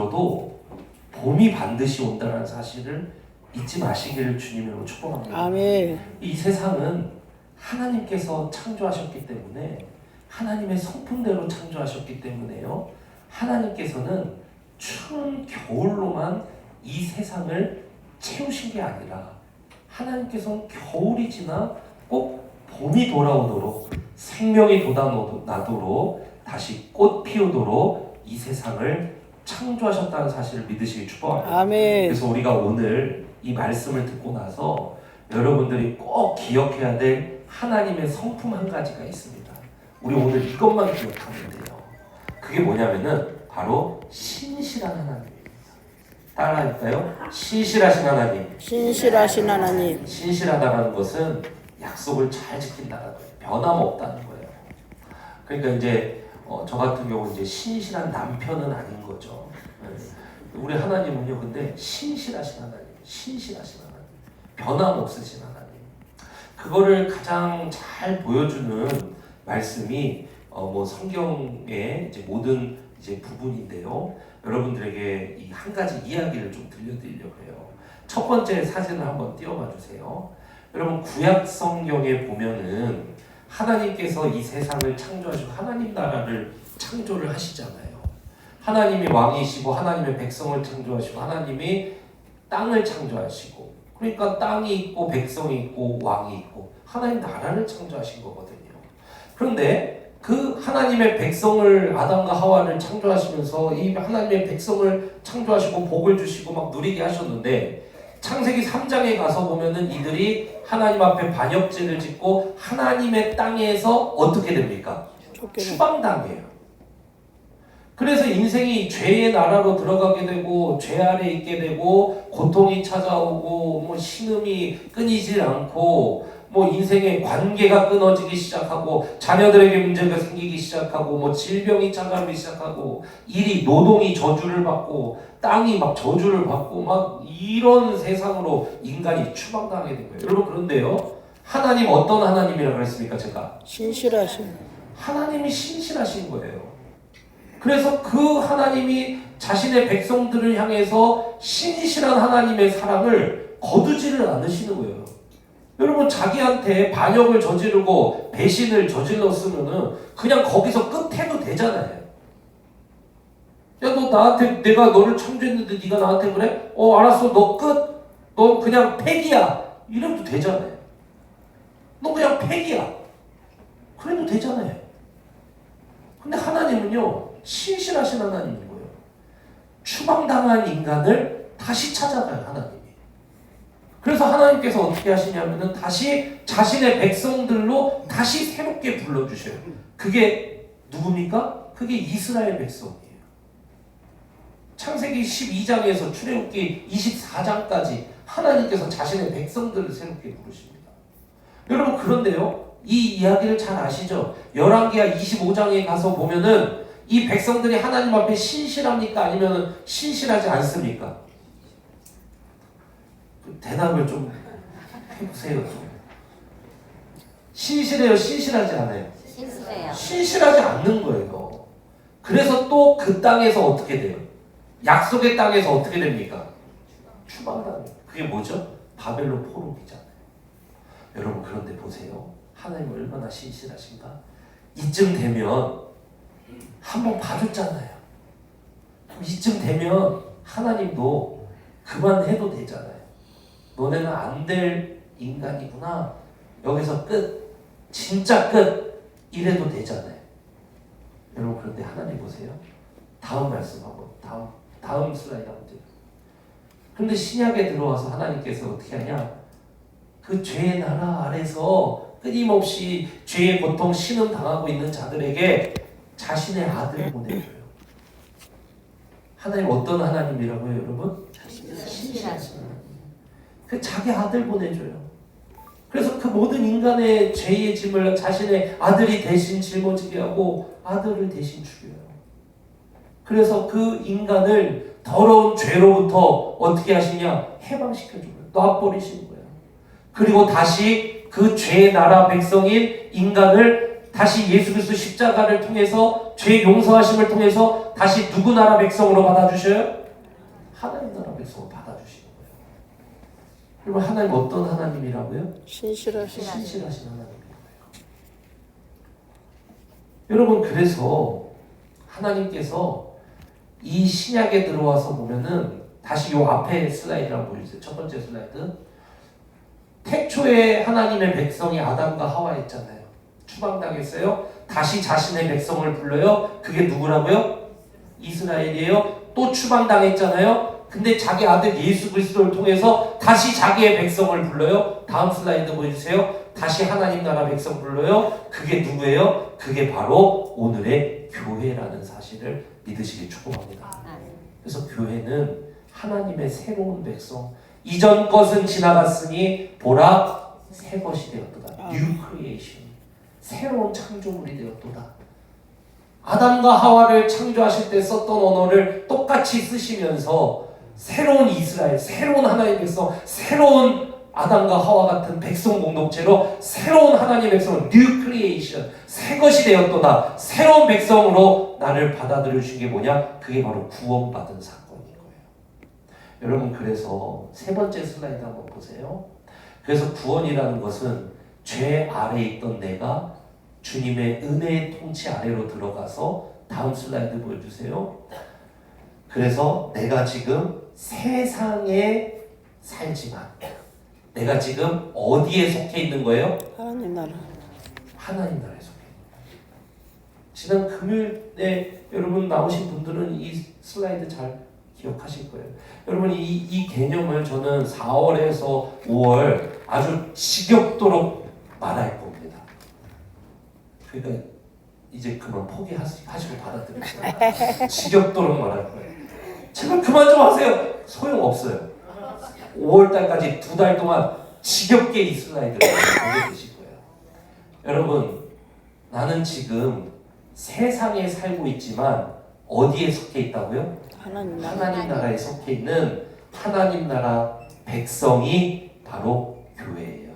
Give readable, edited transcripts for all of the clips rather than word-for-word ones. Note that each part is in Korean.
들어도 봄이 반드시 온다는 사실을 잊지 마시기를 주님으로 축복합니다. 아멘. 이 세상은 하나님께서 창조하셨기 때문에 하나님의 성품대로 창조하셨기 때문에요. 하나님께서는 추운 겨울로만 이 세상을 채우신 게 아니라 하나님께서는 겨울이 지나 꼭 봄이 돌아오도록 생명이 돋아나도록 다시 꽃 피우도록 이 세상을 창조하셨다는 사실을 믿으시기 축복합니다. 아멘. 그래서 우리가 오늘 이 말씀을 듣고 나서 여러분들이 꼭 기억해야 될 하나님의 성품 한 가지가 있습니다. 우리 오늘 이것만 기억하면 돼요. 그게 뭐냐면은 바로 신실한 하나님입니다. 따라할까요? 신실하신 하나님. 신실하신 하나님. 신실하다는 것은 약속을 잘 지킨다는 거예요. 변함없다는 거예요. 그러니까 이제 저 같은 경우 이제 신실한 남편은 아닌 거죠. 우리 하나님은요, 근데 신실하신 하나님, 신실하신 하나님, 변함없으신 하나님. 그거를 가장 잘 보여주는 말씀이 뭐 성경의 이제 모든 이제 부분인데요. 여러분들에게 이 한 가지 이야기를 좀 들려드리려고 해요. 첫 번째 사진을 한번 띄워봐 주세요. 여러분 구약 성경에 보면은 하나님께서 이 세상을 창조하시고 하나님 나라를 창조를 하시잖아요. 하나님이 왕이시고 하나님의 백성을 창조하시고 하나님이 땅을 창조하시고 그러니까 땅이 있고 백성이 있고 왕이 있고 하나님 나라를 창조하신 거거든요. 그런데 그 하나님의 백성을 아담과 하와를 창조하시면서 이 하나님의 백성을 창조하시고 복을 주시고 막 누리게 하셨는데 창세기 3장에 가서 보면은 이들이 하나님 앞에 반역죄를 짓고 하나님의 땅에서 어떻게 됩니까? 추방당해요. 그래서 인생이 죄의 나라로 들어가게 되고 죄 아래 있게 되고 고통이 찾아오고 뭐 신음이 끊이질 않고 뭐 인생의 관계가 끊어지기 시작하고 자녀들에게 문제가 생기기 시작하고 뭐 질병이 찾아오기 시작하고 일이 노동이 저주를 받고 땅이 막 저주를 받고 막 이런 세상으로 인간이 추방당하게 된 거예요. 여러분 그런데요. 하나님 어떤 하나님이라고 그랬습니까? 제가 신실하신 하나님이 신실하신 거예요. 그래서 그 하나님이 자신의 백성들을 향해서 신실한 하나님의 사랑을 거두지를 않으시는 거예요. 여러분 자기한테 반역을 저지르고 배신을 저질렀으면은 그냥 거기서 끝해도 되잖아요. 야, 너 나한테 내가 너를 창조했는데 네가 나한테 그래? 알았어, 너 끝. 너 그냥 폐기야. 이래도 되잖아요. 너 그냥 폐기야. 그래도 되잖아요. 근데 하나님은요 신실하신 하나님인 거예요. 추방당한 인간을 다시 찾아가요 하나님이. 그래서 하나님께서 어떻게 하시냐면은 다시 자신의 백성들로 다시 새롭게 불러주셔요. 그게 누굽니까? 그게 이스라엘 백성이에요. 창세기 12장에서 출애굽기 24장까지 하나님께서 자신의 백성들을 새롭게 부르십니다. 여러분 그런데요, 이 이야기를 잘 아시죠? 열왕기하 25장에 가서 보면은 이 백성들이 하나님 앞에 신실합니까? 아니면 신실하지 않습니까? 대답을 좀 해보세요. 좀. 신실해요? 신실하지 않아요? 신실해요. 신실하지 않는 거예요. 그래서 또 그 땅에서 어떻게 돼요? 약속의 땅에서 어떻게 됩니까? 추방당해요. 그게 뭐죠? 바벨론 포로기잖아요. 여러분 그런데 보세요. 하나님 얼마나 신실하신가? 이쯤 되면 한번 봐줬잖아요. 이쯤 되면 하나님도 그만해도 되잖아요. 너네는 안 될 인간이구나. 여기서 끝. 진짜 끝. 이래도 되잖아요. 여러분 그런데 하나님 보세요. 다음 말씀 한번 다음 슬라이드 한번 돼요. 그런데 신약에 들어와서 하나님께서 어떻게 하냐? 그 죄의 나라 아래서 끊임없이 죄의 고통 신음 당하고 있는 자들에게 자신의 아들을 보내줘요. 하나님 어떤 하나님이라고요, 여러분? 신실하신 그 자기 아들 보내줘요. 그래서 그 모든 인간의 죄의 짐을 자신의 아들이 대신 짊어지게 하고 아들을 대신 죽여요. 그래서 그 인간을 더러운 죄로부터 어떻게 하시냐? 해방시켜줘요. 놔버리시는 거예요. 그리고 다시 그 죄의 나라 백성인 인간을 다시 예수 그리스도 십자가를 통해서 죄 용서하심을 통해서 다시 누구 나라 백성으로 받아주셔요? 하나님 나라 백성으로 받아주시는 거예요. 여러분 하나님 어떤 하나님이라고요? 신실하신 신실하신 하나님인 거예요. 여러분 그래서 하나님께서 이 신약에 들어와서 보면은 다시 요 앞에 슬라이드랑 보여주세요. 첫 번째 슬라이드. 태초에 하나님의 백성이 아담과 하와였잖아요. 추방당했어요. 다시 자신의 백성을 불러요. 그게 누구라고요? 이스라엘이에요. 또 추방당했잖아요. 근데 자기 아들 예수 그리스도를 통해서 다시 자기의 백성을 불러요. 다음 슬라이드 보여주세요. 다시 하나님 나라 백성 불러요. 그게 누구예요? 그게 바로 오늘의 교회라는 사실을 믿으시길 축복합니다. 그래서 교회는 하나님의 새로운 백성. 이전 것은 지나갔으니 보라 새 것이 되었도다. New creation. 새로운 창조물이 되었도다. 아담과 하와를 창조하실 때 썼던 언어를 똑같이 쓰시면서 새로운 이스라엘, 새로운 하나님의 백성, 새로운 아담과 하와 같은 백성 공동체로 새로운 하나님의 백성을 New creation, 새 것이 되었도다. 새로운 백성으로 나를 받아들여 주신 게 뭐냐? 그게 바로 구원받은 사건인 거예요. 여러분 그래서 세 번째 슬라이드 한번 보세요. 그래서 구원이라는 것은 죄 아래에 있던 내가 주님의 은혜의 통치 아래로 들어가서 다음 슬라이드 보여주세요. 그래서 내가 지금 세상에 살지만 내가 지금 어디에 속해 있는 거예요? 하나님 나라. 하나님 나라에 속해 있는 거예요. 지난 금요일에 여러분 나오신 분들은 이 슬라이드 잘 기억하실 거예요. 여러분 이 개념을 저는 4월에서 5월 아주 지겹도록 말할 겁니다. 그러니까 이제 그만 포기하시고 받아들이세요. 지겹도록 말할 거예요. 제발 그만 좀 하세요. 소용없어요. 5월달까지 2달 동안 지겹게 이 슬라이드를 보게 되실 거예요. 여러분 나는 지금 세상에 살고 있지만 어디에 속해 있다고요? 하나님 나라. 하나님 나라에 속해 있는 하나님 나라 백성이 바로 교회예요.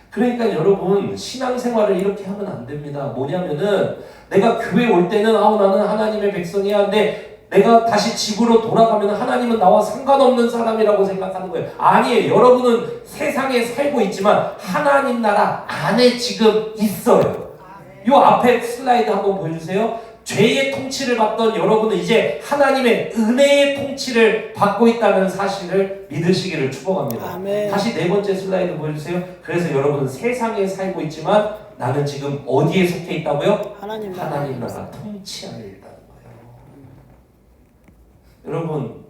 그러니까 여러분 신앙생활을 이렇게 하면 안 됩니다. 뭐냐면은 내가 교회 올 때는 나는 하나님의 백성이야. 근데 내가 다시 집으로 돌아가면 하나님은 나와 상관없는 사람이라고 생각하는 거예요. 아니에요. 여러분은 세상에 살고 있지만 하나님 나라 안에 지금 있어요. 요 앞에 슬라이드 한번 보여주세요. 죄의 통치를 받던 여러분은 이제 하나님의 은혜의 통치를 받고 있다는 사실을 믿으시기를 축복합니다. 아멘. 다시 네 번째 슬라이드 보여주세요. 그래서 여러분은 세상에 살고 있지만 나는 지금 어디에 속해 있다고요? 하나님 나라. 하나님 나라 통치 안에 있다는 거예요. 여러분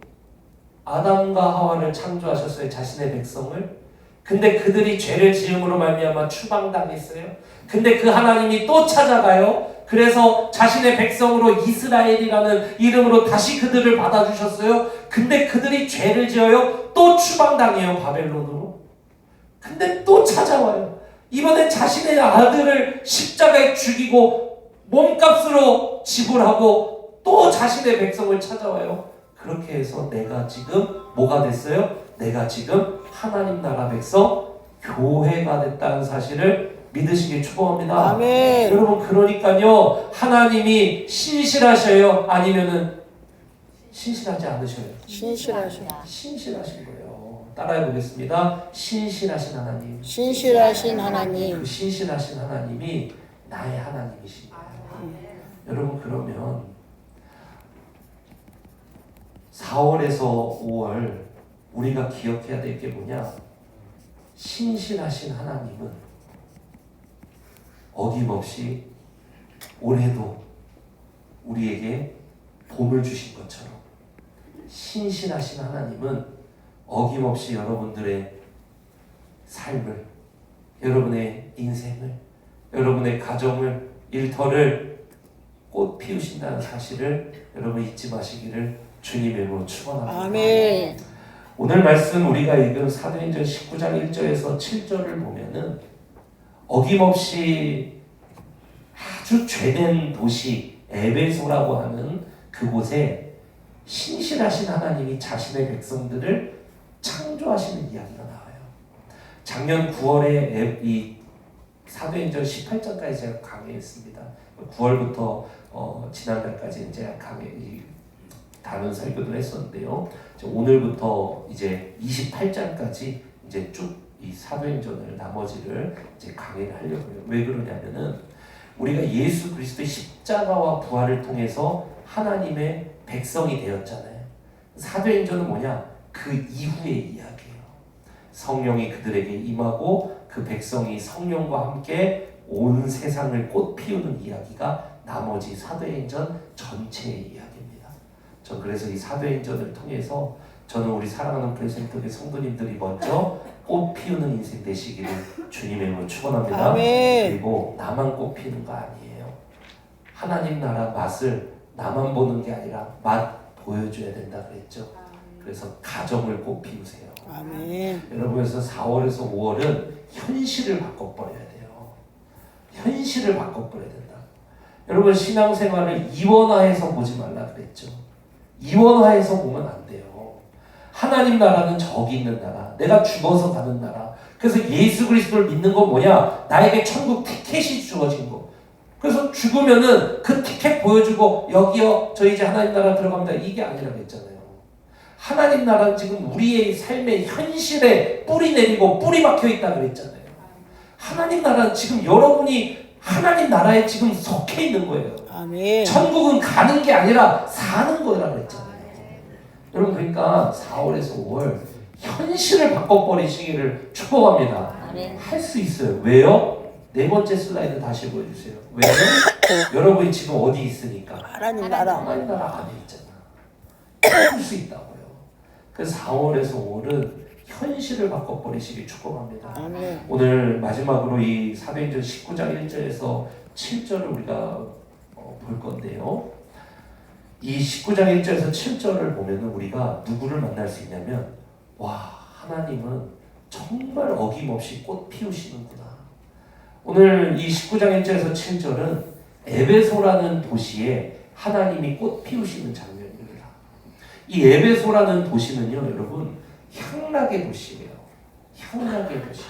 아담과 하와를 창조하셨어요. 자신의 백성을. 근데 그들이 죄를 지음으로 말미암아 추방당했어요. 근데 그 하나님이 또 찾아가요. 그래서 자신의 백성으로 이스라엘이라는 이름으로 다시 그들을 받아주셨어요. 근데 그들이 죄를 지어요. 또 추방당해요. 바벨론으로. 근데 또 찾아와요. 이번엔 자신의 아들을 십자가에 죽이고 몸값으로 지불하고 또 자신의 백성을 찾아와요. 그렇게 해서 내가 지금 뭐가 됐어요? 내가 지금 하나님 나라 백성 교회가 됐다는 사실을 믿으시길 축복합니다. 아멘. 여러분 그러니까요 하나님이 신실하셔요? 아니면은 신실하지 않으셔요? 신실하신. 신실하신 거예요. 따라해 보겠습니다. 신실하신 하나님. 신실하신 하나님. 그 신실하신 하나님이 나의 하나님이신 거예요. 여러분 그러면 4월에서 5월 우리가 기억해야 될 게 뭐냐? 신실하신 하나님은 어김없이 올해도 우리에게 봄을 주신 것처럼 신실하신 하나님은 어김없이 여러분들의 삶을, 여러분의 인생을, 여러분의 가정을, 일터를 꽃 피우신다는 사실을 여러분 잊지 마시기를 주님의 이름으로 축원합니다. 아멘. 오늘 말씀 우리가 읽은 사도행전 19장 1절에서 7절을 보면은 어김없이 아주 죄된 도시 에베소라고 하는 그곳에 신실하신 하나님이 자신의 백성들을 창조하시는 이야기가 나와요. 작년 9월에 이 사도행전 18장까지 제가 강의했습니다. 9월부터 지난달까지 이제 다른 설교를 했었는데요. 오늘부터 이제 28장까지 이제 쭉 이 사도행전을 나머지를 이제 강의를 하려고요. 왜 그러냐면은 우리가 예수 그리스도의 십자가와 부활을 통해서 하나님의 백성이 되었잖아요. 사도행전은 뭐냐? 그 이후의 이야기예요. 성령이 그들에게 임하고 그 백성이 성령과 함께 온 세상을 꽃 피우는 이야기가 나머지 사도행전 전체의 이야기입니다. 전 그래서 이 사도행전을 통해서 저는 우리 사랑하는 프레젠터의 성도님들이 먼저 꽃 피우는 인생 되시기를 주님의 이름으로 축원합니다. 아멘. 그리고 나만 꽃 피우는 거 아니에요. 하나님 나라 맛을 나만 보는 게 아니라 맛 보여줘야 된다 그랬죠. 그래서 가정을 꽃 피우세요. 아멘. 여러분, 그래서 4월에서 5월은 현실을 바꿔버려야 돼요. 현실을 바꿔버려야 된다. 여러분, 신앙생활을 이원화해서 보지 말라 그랬죠. 이원화해서 보면 안 돼요. 하나님 나라는 저기 있는 나라, 내가 죽어서 가는 나라. 그래서 예수 그리스도를 믿는 건 뭐냐? 나에게 천국 티켓이 주어진 거. 그래서 죽으면은 그 티켓 보여주고 여기요, 저 이제 하나님 나라 들어갑니다. 이게 아니라 그랬잖아요. 하나님 나라는 지금 우리의 삶의 현실에 뿌리 내리고 뿌리 박혀 있다 그랬잖아요. 하나님 나라는 지금 여러분이 하나님 나라에 지금 속해 있는 거예요. 아멘. 천국은 가는 게 아니라 사는 거라 그랬잖아요. 여러분, 그러니까 4월에서 5월 현실을 바꿔버리시기를 축복합니다. 아멘. 할 수 있어요. 왜요? 네 번째 슬라이드 다시 보여주세요. 왜요? 여러분이 지금 어디 있으니까? 하나님 나라. 하나님 나라 안에 있잖아. 할 수 있다고요. 그래서 4월에서 5월은 현실을 바꿔버리시길 축복합니다. 아멘. 오늘 마지막으로 이 사도행전 19장 1절에서 7절을 우리가 볼 건데요. 이 19장 1절에서 7절을 보면은 우리가 누구를 만날 수 있냐면, 와, 하나님은 정말 어김없이 꽃 피우시는구나. 오늘 이 19장 1절에서 7절은 에베소라는 도시에 하나님이 꽃 피우시는 장면입니다. 이 에베소라는 도시는요, 여러분, 향락의 도시예요. 향락의 도시.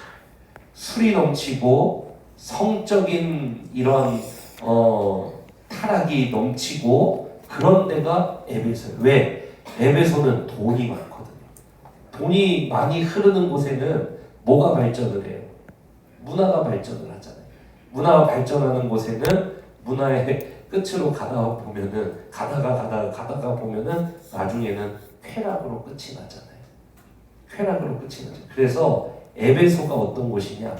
술이 넘치고 성적인 이런 타락이 넘치고 그런 데가 에베소예요. 왜? 에베소는 돈이 많거든요. 돈이 많이 흐르는 곳에는 뭐가 발전을 해요? 문화가 발전을 하잖아요. 문화가 발전하는 곳에는 문화의 끝으로 가다가 보면은 나중에는 쾌락으로 끝이 나잖아요. 쾌락으로 끝이 나죠. 그래서 에베소가 어떤 곳이냐?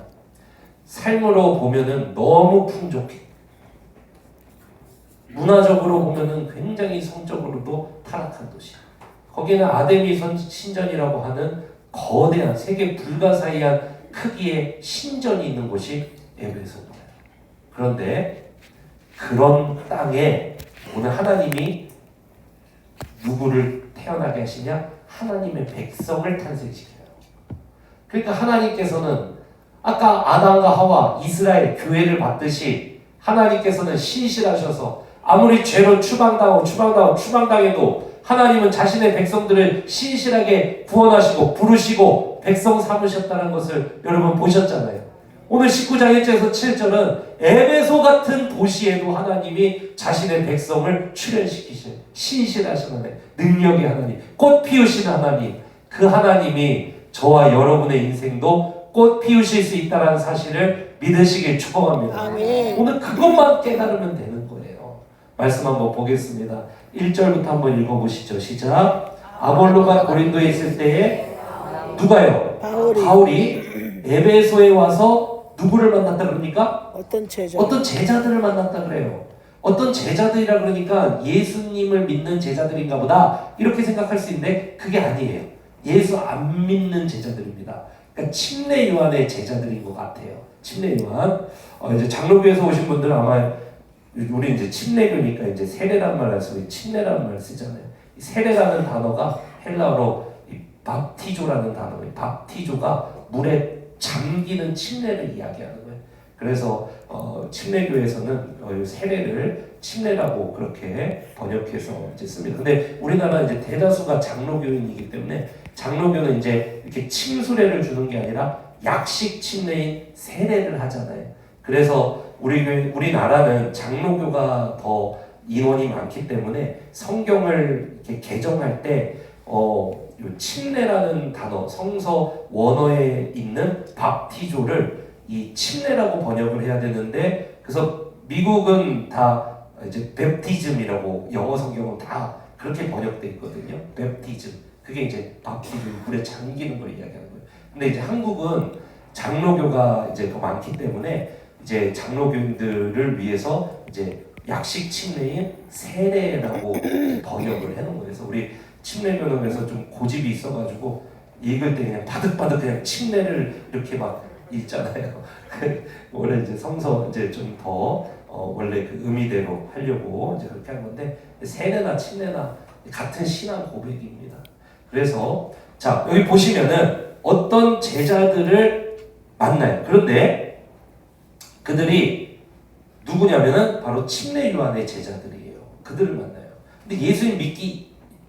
삶으로 보면은 너무 풍족해. 문화적으로 보면은 굉장히 성적으로도 타락한 도시야. 거기는 아데미 신전이라고 하는 거대한 세계 불가사의한 크기의 신전이 있는 곳이 에베소입니다. 그런데 그런 땅에 오늘 하나님이 누구를 태어나게 하시냐? 하나님의 백성을 탄생시켜요. 그러니까 하나님께서는 아까 아담과 하와 이스라엘 교회를 받듯이 하나님께서는 신실하셔서 아무리 죄로 추방당해도 하나님은 자신의 백성들을 신실하게 구원하시고 부르시고 백성 삼으셨다는 것을 여러분 보셨잖아요. 오늘 19장 1절에서 7절은 에베소 같은 도시에도 하나님이 자신의 백성을 출현시키셔요. 신실하신 하나님, 능력의 하나님, 꽃 피우신 하나님, 그 하나님이 저와 여러분의 인생도 꽃 피우실 수 있다는 사실을 믿으시길 축복합니다. 아멘. 오늘 그것만 깨달으면 되는 거예요. 말씀 한번 보겠습니다. 1절부터 한번 읽어보시죠. 시작. 아볼로가 고린도에 있을 때에 누가요? 바울이 에베소에 와서 누구를 만났다 그러니까? 어떤 제자? 어떤 제자들을 만났다 그래요. 어떤 제자들이라 그러니까 예수님을 믿는 제자들인가 보다 이렇게 생각할 수 있는데 그게 아니에요. 예수 안 믿는 제자들입니다. 그러니까 침례 요한의 제자들인 것 같아요. 침례 요한. 이제 장로교에서 오신 분들은 아마 우리 이제 침례교니까 이제 세례란 말을 쓰고 침례라는 말을 쓰잖아요. 이 세례라는 단어가 헬라어로 이 밥티조라는 단어예요. 밥티조가 물에 잠기는 침례를 이야기하는 거예요. 그래서 침례교에서는 세례를 침례라고 그렇게 번역해서 이제 씁니다. 근데 우리나라 이제 대다수가 장로교인이기 때문에 장로교는 이제 이렇게 침수례를 주는 게 아니라 약식 침례인 세례를 하잖아요. 그래서 우리나라는 장로교가 더 인원이 많기 때문에 성경을 이렇게 개정할 때 요 침례라는 단어, 성서 원어에 있는 밥티조를 이 침례라고 번역을 해야 되는데, 그래서 미국은 다 이제 베프티즘이라고 영어 성경은 다 그렇게 번역돼 있거든요. 베프티즘. 그게 이제 밥티즘, 물에 잠기는 걸 이야기하는 거예요. 근데 이제 한국은 장로교가 이제 더 많기 때문에 이제 장로교인들을 위해서 이제 약식 침례인 세례라고 번역을 해놓은 거예요. 그래서 우리 침례교능에서 좀 고집이 있어가지고 읽을 때 그냥 바득바득 그냥 침례를 이렇게 막 읽잖아요. 원래 이제 성서 이제 좀 더 원래 그 의미대로 하려고 이제 그렇게 한 건데, 세례나 침례나 같은 신앙 고백입니다. 그래서 자, 여기 보시면은 어떤 제자들을 만나요. 그런데 그들이 누구냐면은 바로 침례 요한의 제자들이에요. 그들을 만나요. 근데 예수님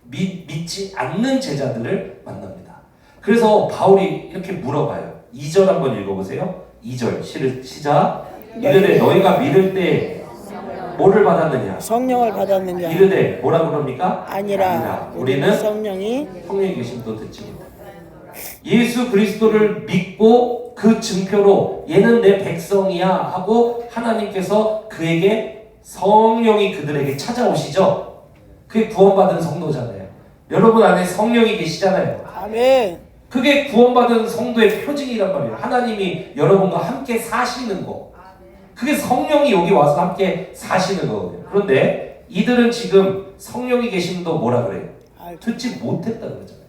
믿지 않는 제자들을 만납니다. 그래서 바울이 이렇게 물어봐요. 2절 한번 읽어보세요. 2절 시작. 이르되 너희가 믿을 때 뭐를 받았느냐? 성령을 받았느냐? 이르되 뭐라고 그럽니까? 아니라 우리는 성령이 계심도 듣지 못한다. 예수 그리스도를 믿고 그 증표로 얘는 내 백성이야 하고 하나님께서 그에게 성령이 그들에게 찾아오시죠. 그게 구원받은 성도잖아요. 여러분 안에 성령이 계시잖아요. 아멘. 그게 구원받은 성도의 표징이란 말이에요. 하나님이 여러분과 함께 사시는 거. 그게 성령이 여기 와서 함께 사시는 거거든요. 그런데 이들은 지금 성령이 계심도 뭐라 그래요? 듣지 못했다 그러잖아요.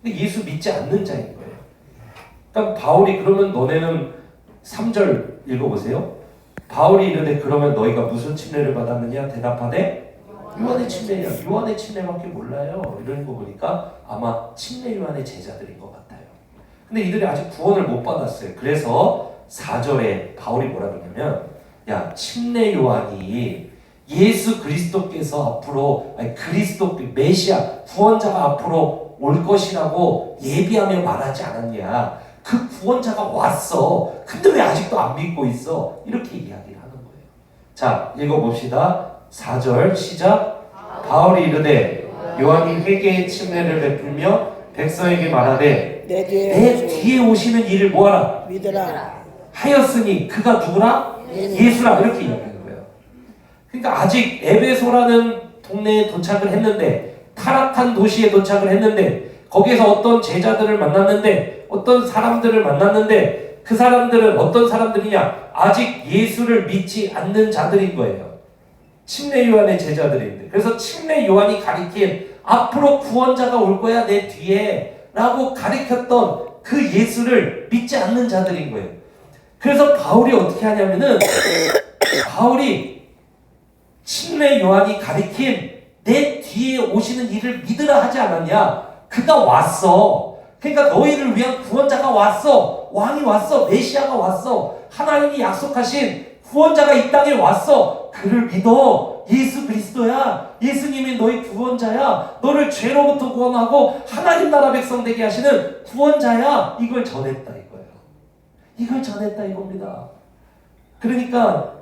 근데 예수 믿지 않는 자인 거예요. 그러니까 바울이 그러면 너네는 3절 읽어보세요. 바울이 이르되 그러면 너희가 무슨 침례를 받았느냐? 대답하되 요한의 침례냐? 요한의 침례밖에 몰라요. 이러는 거 보니까 아마 침례 요한의 제자들인 것 같아요. 근데 이들이 아직 구원을 못 받았어요. 그래서 4절에 바울이 뭐라 그러냐면, 야, 침례 요한이 예수 그리스도께서 앞으로 그리스도 메시아 구원자가 앞으로 올 것이라고 예비하며 말하지 않았냐? 그 구원자가 왔어. 근데 왜 아직도 안 믿고 있어? 이렇게 이야기를 하는 거예요. 자, 읽어봅시다. 4절 시작. 바울이 이르되 요한이 회개의 침례를 베풀며 백성에게 말하되 내 내 뒤에 오시는 이를 뭐하라? 믿으라. 하였으니 그가 누구라? 예수라. 이렇게 이야기하는 거예요. 그러니까 아직 에베소라는 동네에 도착을 했는데, 타락한 도시에 도착을 했는데, 거기에서 어떤 제자들을 만났는데, 어떤 사람들을 만났는데, 그 사람들은 어떤 사람들이냐? 아직 예수를 믿지 않는 자들인 거예요. 침례 요한의 제자들인데, 그래서 침례 요한이 가리킨 앞으로 구원자가 올 거야 내 뒤에 라고 가리켰던 그 예수를 믿지 않는 자들인 거예요. 그래서 바울이 어떻게 하냐면은, 바울이 침례 요한이 가리킨 내 뒤에 오시는 이를 믿으라 하지 않았냐? 그가 왔어. 그러니까 너희를 위한 구원자가 왔어. 왕이 왔어. 메시아가 왔어. 하나님이 약속하신 구원자가 이 땅에 왔어. 그를 믿어. 예수 그리스도야. 예수님이 너희 구원자야. 너를 죄로부터 구원하고 하나님 나라 백성 되게 하시는 구원자야. 이걸 전했다 이거예요. 이걸 전했다 이겁니다. 그러니까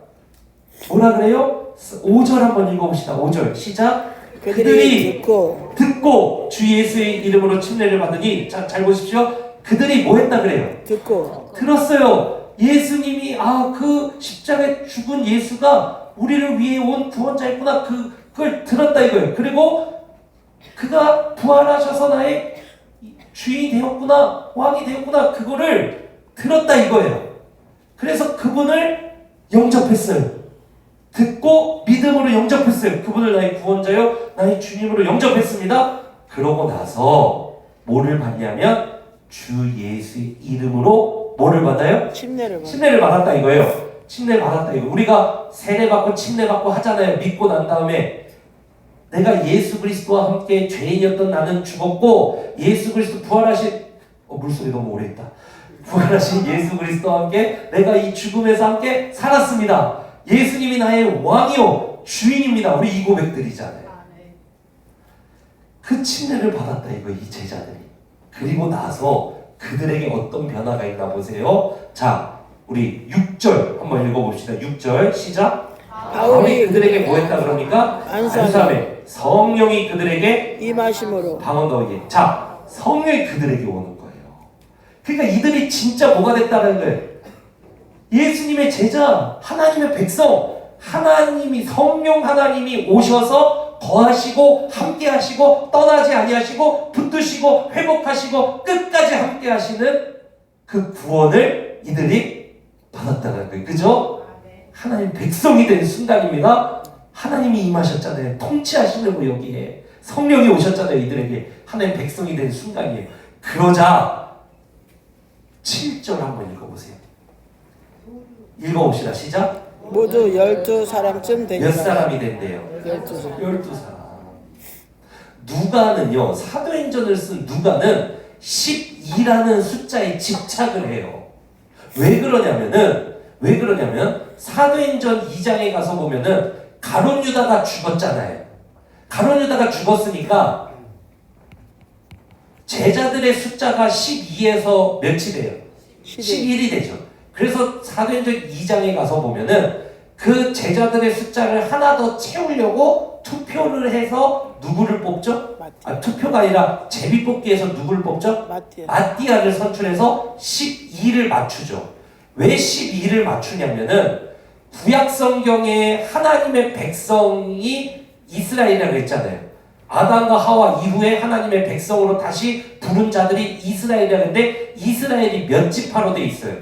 뭐라 그래요? 5절 한번 읽어봅시다. 5절 시작. 그들이 듣고 주 예수의 이름으로 침례를 받으니, 자, 잘 보십시오. 그들이 뭐 했다 그래요? 듣고 들었어요. 예수님이 그 십자가에 죽은 예수가 우리를 위해 온 구원자였구나. 그걸 들었다 이거예요. 그리고 그가 부활하셔서 나의 주인이 되었구나, 왕이 되었구나. 그거를 들었다 이거예요. 그래서 그분을 영접했어요. 듣고 믿음으로 영접했어요. 그분을 나의 구원자요, 나의 주님으로 영접했습니다. 그러고 나서 뭐를 받냐면 주 예수의 이름으로 뭐를 받아요? 침례를 받았다 이거예요. 침례를 받았다 이거. 우리가 세례 받고 침례 받고 하잖아요. 믿고 난 다음에 내가 예수 그리스도와 함께 죄인이었던 나는 죽었고 예수 그리스도 부활하신 물소리 너무 오래 했다. 부활하신 예수 그리스도와 함께 내가 이 죽음에서 함께 살았습니다. 예수님이 나의 왕이요 주인입니다. 우리 이 고백들이잖아요. 그 침례를 받았다 이거, 이 제자들이. 그리고 나서 그들에게 어떤 변화가 있나 보세요. 자, 우리 6절 한번 읽어봅시다. 6절 시작. 바울이 그들에게 뭐 했다 그럽니까? 안수함에 성령이 그들에게 임하심으로 강원도에. 자, 성령이 그들에게 오는 거예요. 그러니까 이들이 진짜 뭐가 됐다는 거예요? 예수님의 제자, 하나님의 백성, 하나님이 성령 하나님이 오셔서 거하시고 함께하시고 떠나지 아니하시고 붙드시고 회복하시고 끝까지 함께하시는 그 구원을 이들이 받았다는 거예요. 그죠? 하나님 백성이 된 순간입니다. 하나님이 임하셨잖아요. 통치하시려고 여기에 성령이 오셨잖아요. 이들에게 하나님 백성이 된 순간이에요. 그러자 7절 한번 읽어보세요. 읽어봅시다. 시작. 모두 12사람쯤 몇 되니라. 사람이 된대요? 12사람. 12사람. 누가는요, 사도행전을 쓴 누가는 12라는 숫자에 집착을 해요. 왜 그러냐면 사도행전 2장에 가서 보면은 가룟 유다가 죽었잖아요. 가룟 유다가 죽었으니까 제자들의 숫자가 12에서 몇이 돼요? 11이 되죠. 그래서 사도행전 2장에 가서 보면은 그 제자들의 숫자를 하나 더 채우려고 투표를 해서 누구를 뽑죠? 투표가 아니라 제비뽑기에서 누구를 뽑죠? 마띠아를 선출해서 12를 맞추죠. 왜 12를 맞추냐면은 구약성경에 하나님의 백성이 이스라엘이라고 했잖아요. 아담과 하와 이후에 하나님의 백성으로 다시 부른 자들이 이스라엘이라고 했는데 이스라엘이 몇 지파로 돼 있어요?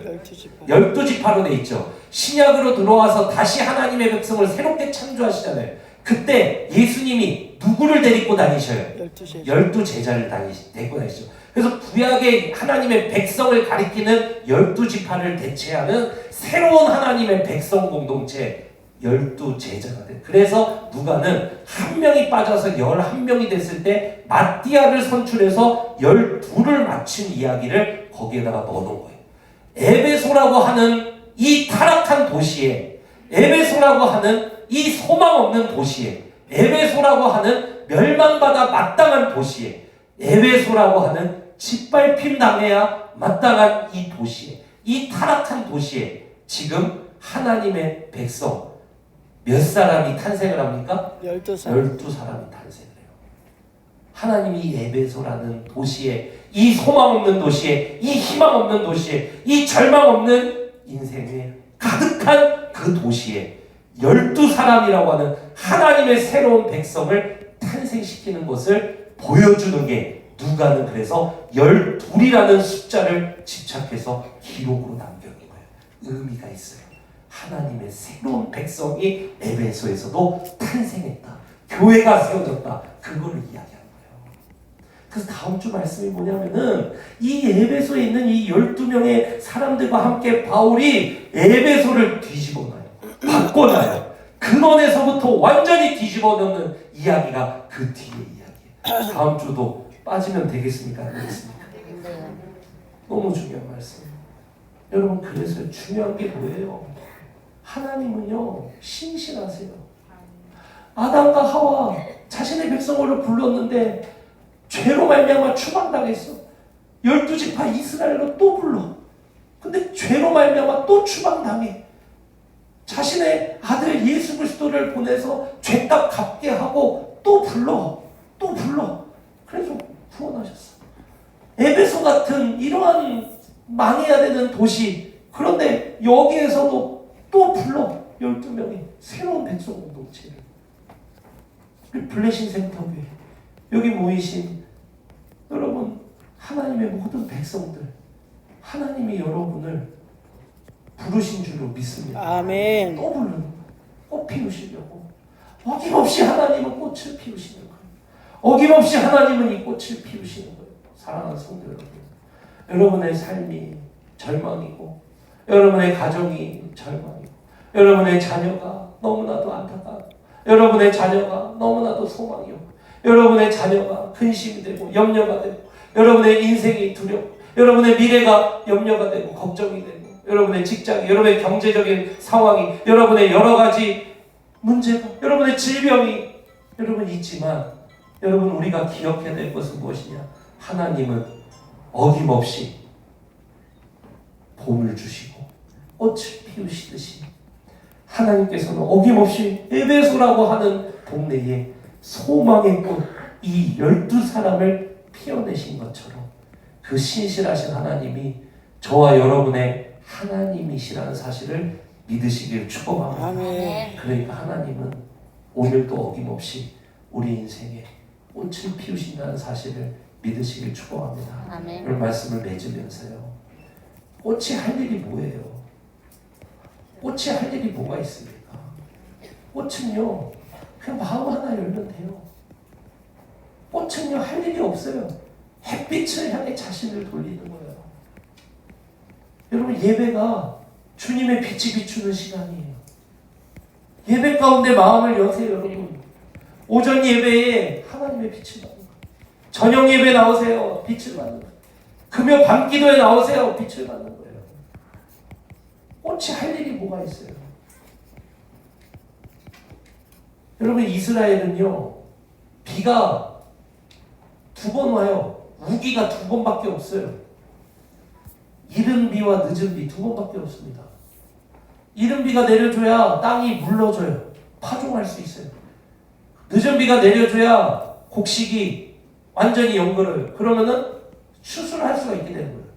12지파로 돼 있죠. 신약으로 들어와서 다시 하나님의 백성을 새롭게 창조하시잖아요. 그때 예수님이 누구를 데리고 다니셔요? 12제자를 데리고 다니시죠. 그래서 구약의 하나님의 백성을 가리키는 12지파를 대체하는 새로운 하나님의 백성 공동체 12제자가 돼. 그래서 누가는 한 명이 빠져서 11명이 됐을 때 마띠아를 선출해서 12를 맞춘 이야기를 거기에다가 넣어놓은 거예요. 에베소라고 하는 이 타락한 도시에, 에베소라고 하는 이 소망 없는 도시에, 에베소라고 하는 멸망받아 마땅한 도시에, 에베소라고 하는 짓밟힘 당해야 마땅한 이 도시에, 이 타락한 도시에 지금 하나님의 백성 몇 사람이 탄생을 합니까? 12사람이 탄생을 해요. 하나님이 이 에베소라는 도시에, 이 소망 없는 도시에, 이 희망 없는 도시에, 이 절망 없는 인생에 가득한 그 도시에 12사람이라고 하는 하나님의 새로운 백성을 탄생시키는 것을 보여주는 게 누가는 그래서 12이라는 숫자를 집착해서 기록으로 남겨놓은 거예요. 의미가 있어요. 하나님의 새로운 백성이 에베소에서도 탄생했다. 교회가 세워졌다. 그거를 이야기하는 거예요. 그래서 다음 주 말씀이 뭐냐면은 이 에베소에 있는 이 12명의 사람들과 함께 바울이 에베소를 뒤집어놔요. 바꿔놔요. 근원에서부터 완전히 뒤집어놓는 이야기가 그 뒤의 이야기예요. 다음 주도 빠지면 되겠습니까? 안 되겠습니까? 너무 중요한 말씀이에요. 여러분, 그래서 중요한 게 뭐예요? 하나님은요, 신실하세요. 아담과 하와 자신의 백성으로 불렀는데 죄로 말미암아 추방당했어. 12지파 이스라엘로 또 불러. 근데 죄로 말미암아 또 추방당해. 자신의 아들 예수 그리스도를 보내서 죄값 갚게 하고 또 불러. 그래서 구원하셨어. 에베소 같은 이러한 망해야 되는 도시, 그런데 여기에서도 또 불러. 12명이 새로운 백성 공동체를. 블레싱 센터교회 여기 모이신 여러분, 하나님의 모든 백성들, 하나님이 여러분을 부르신 줄로 믿습니다. 아멘. 또 부르는 거예요. 꽃 피우시려고. 어김없이 하나님은 꽃을 피우시는 거예요. 어김없이 하나님은 이 꽃을 피우시는 거예요. 사랑하는 성도 여러분, 여러분의 삶이 절망이고, 여러분의 가정이 절망이고, 여러분의 자녀가 너무나도 안타까워, 여러분의 자녀가 너무나도 소망이 없고, 여러분의 자녀가 근심이 되고 염려가 되고, 여러분의 인생이 두렵고, 여러분의 미래가 염려가 되고 걱정이 되고, 여러분의 직장이, 여러분의 경제적인 상황이, 여러분의 여러 가지 문제가, 여러분의 질병이 여러분 있지만, 여러분, 우리가 기억해야 될 것은 무엇이냐? 하나님은 어김없이 봄을 주시고 꽃을 피우시듯이 하나님께서는 어김없이 에베소라고 하는 동네에 소망의 꽃 이 12사람을 피워내신 것처럼 그 신실하신 하나님이 저와 여러분의 하나님이시라는 사실을 믿으시길 축복합니다. 아멘. 그러니까 하나님은 오늘도 어김없이 우리 인생에 꽃을 피우신다는 사실을 믿으시길 축복합니다. 아멘. 오늘 말씀을 맺으면서요. 꽃이 할 일이 뭐예요? 꽃이 할 일이 뭐가 있습니까? 꽃은요, 그냥 마음 하나 열면 돼요. 꽃은요, 할 일이 없어요. 햇빛을 향해 자신을 돌리는 거예요. 여러분, 예배가 주님의 빛이 비추는 시간이에요. 예배 가운데 마음을 여세요, 여러분. 오전 예배에 하나님의 빛을 받는 거예요. 저녁 예배 나오세요. 빛을 받는 거예요. 금요 밤 기도에 나오세요. 빛을 받는 거예요. 꽃이 할 일이 뭐가 있어요? 여러분, 이스라엘은요, 비가 2번 와요. 우기가 2번밖에 없어요. 이른 비와 늦은 비 2번밖에 없습니다. 이른 비가 내려줘야 땅이 물러져요. 파종할 수 있어요. 늦은 비가 내려줘야 곡식이 완전히 연결해요. 그러면은 추수를 할 수가 있게 되는 거예요.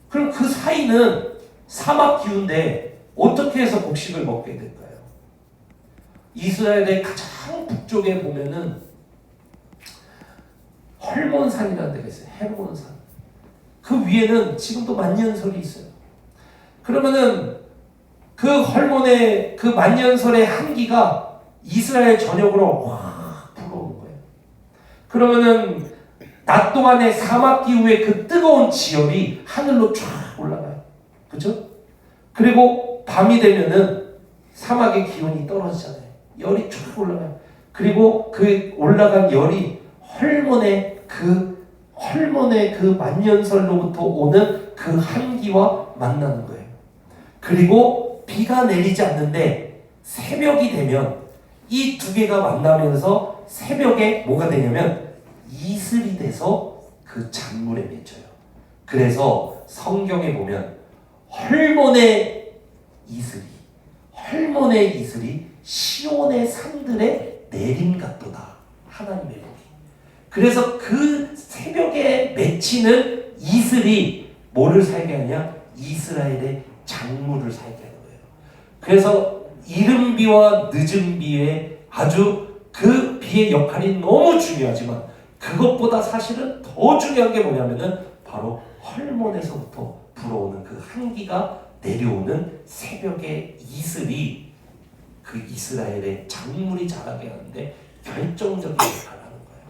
그럼 그 사이는 사막 기후인데 어떻게 해서 곡식을 먹게 될까요? 이스라엘의 가장 북쪽에 보면은 헐몬산이라는 데가 있어요. 헬몬산. 그 위에는 지금도 만년설이 있어요. 그러면은 그 헐몬의 그 만년설의 한기가 이스라엘 전역으로 확 불어오는 거예요. 그러면은 낮 동안의 사막 기후의 그 뜨거운 지열이 하늘로 쫙 올라가요. 그죠? 그리고 밤이 되면은 사막의 기온이 떨어지잖아요. 열이 쫙 올라가요. 그리고 그 올라간 열이 헐몬의 그 만년설로부터 오는 그 한기와 만나는 거예요. 그리고 비가 내리지 않는데 새벽이 되면 이 두 개가 만나면서 새벽에 뭐가 되냐면 이슬이 돼서 그 잔물에 맺혀요. 그래서 성경에 보면 헐몬의 이슬이 시온의 산들에 내림 같도다. 하나님의 복이. 그래서 그 새벽에 맺히는 이슬이 뭐를 살게 하냐? 이스라엘의 작물을 살게 하는 거예요. 그래서 이른 비와 늦은 비의 아주 그 비의 역할이 너무 중요하지만 그것보다 사실은 더 중요한 게 뭐냐면은 바로 헐몬에서부터 불어오는 그 한기가 내려오는 새벽의 이슬이 그 이스라엘의 작물이 자라게 하는데 결정적인 역할을 하는 거예요.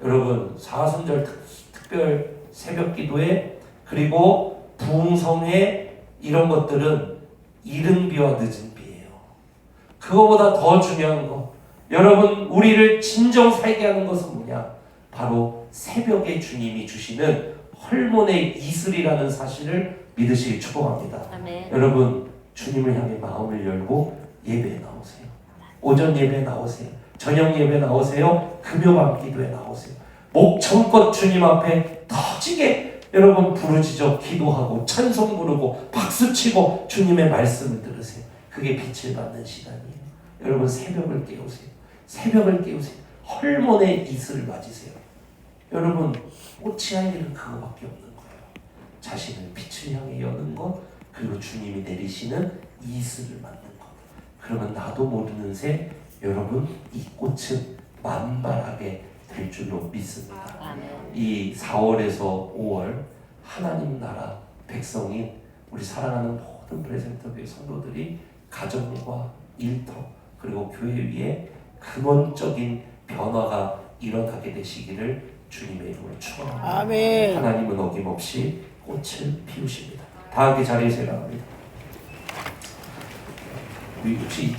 여러분, 사순절 특별 새벽 기도회 그리고 부흥성회 이런 것들은 이른 비와 늦은 비예요. 그거보다 더 중요한 거, 여러분, 우리를 진정 살게 하는 것은 뭐냐? 바로 새벽에 주님이 주시는 헐몬의 이슬이라는 사실을 믿으시기 축복합니다. 아멘. 여러분, 주님을 향해 마음을 열고 예배에 나오세요. 오전 예배에 나오세요. 저녁 예배에 나오세요. 금요 밤 기도에 나오세요. 목청껏 주님 앞에 터지게 여러분 부르짖어 기도하고 찬송 부르고 박수치고 주님의 말씀을 들으세요. 그게 빛을 받는 시간이에요. 여러분, 새벽을 깨우세요. 새벽을 깨우세요. 헐몬의 이슬을 맞으세요. 여러분, 꽃이 할 일은 그거밖에 없는 거예요. 자신을 빛을 향해 여는 것, 그리고 주님이 내리시는 이슬을 맞는 것. 그러면 나도 모르는 새 여러분, 이 꽃은 만발하게 될 줄로 믿습니다. 아멘. 이 4월에서 5월 하나님 나라 백성인 우리 사랑하는 모든 프레젠터교회 성도들이 가정과 일터 그리고 교회 위에 근원적인 변화가 일어나게 되시기를 주님의 이름으로 축원합니다. 아멘. 하나님은 어김없이 꽃을 피우십니다. 다 함께 자리에 세워갑니다. 혹시